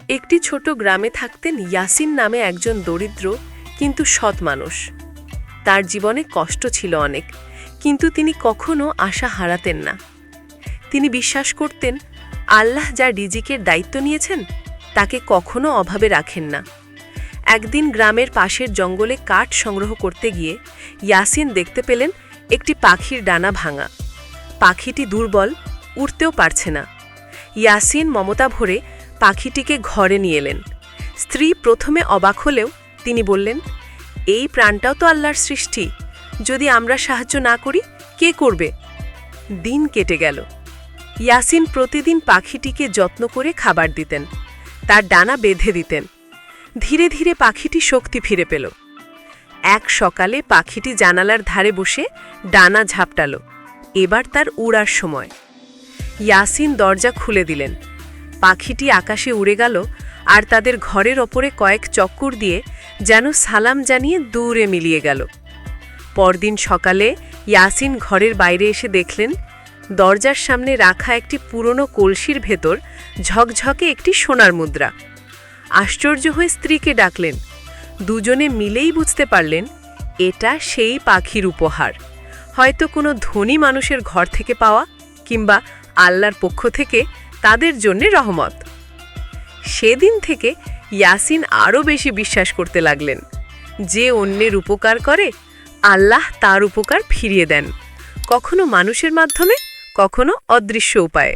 একটি ছোট গ্রামে থাকতেন ইয়াসিন নামে একজন দরিদ্র কিন্তু সৎ মানুষ। তার জীবনে কষ্ট ছিল অনেক, কিন্তু তিনি কখনো আশা হারাতেন না। তিনি বিশ্বাস করতেন আল্লাহ যা রিজিকের দায়িত্ব নিয়েছেন তাকে কখনো অভাবে রাখেন না। একদিন গ্রামের পাশের জঙ্গলে কাঠ সংগ্রহ করতে গিয়ে ইয়াসিন দেখতে পেলেন একটি পাখির ডানা ভাঙা। পাখিটি দুর্বল, উড়তেও পারছে না। ইয়াসিন মমতা ভরে পাখিটিকে ঘরে নিয়ে এলেন। স্ত্রী প্রথমে অবাক হলেও তিনি বললেন, এই প্রাণটাও তো আল্লাহর সৃষ্টি, যদি আমরা সাহায্য না করি কে করবে? দিন কেটে গেল। ইয়াসিন প্রতিদিন পাখিটিকে যত্ন করে খাবার দিতেন, তার ডানা বেঁধে দিতেন। ধীরে ধীরে পাখিটি শক্তি ফিরে পেল। এক সকালে পাখিটি জানালার ধারে বসে ডানা ঝাপটাল। এবার তার উড়ার সময়। ইয়াসিন দরজা খুলে দিলেন। পাখিটি আকাশে উড়ে গেল আর তাদের ঘরের ওপরে কয়েক চক্কর দিয়ে যেন সালাম জানিয়ে দূরে মিলিয়ে গেল। পরদিন সকালে ইয়াসিন ঘরের বাইরে এসে দেখলেন দরজার সামনে রাখা একটি পুরনো কলসির ভেতর ঝকঝকে একটি সোনার মুদ্রা। আশ্চর্য হয়ে স্ত্রীকে ডাকলেন। দুজনে মিলেই বুঝতে পারলেন এটা সেই পাখির উপহার, হয়তো কোনো ধনী মানুষের ঘর থেকে পাওয়া কিংবা আল্লাহর পক্ষ থেকে তাদের জন্য রহমত। সেদিন থেকে ইয়াসিন আরও বেশি বিশ্বাস করতে লাগলেন যে অন্যের উপকার করে আল্লাহ তার উপকার ফিরিয়ে দেন, কখনো মানুষের মাধ্যমে, কখনো অদৃশ্য উপায়ে।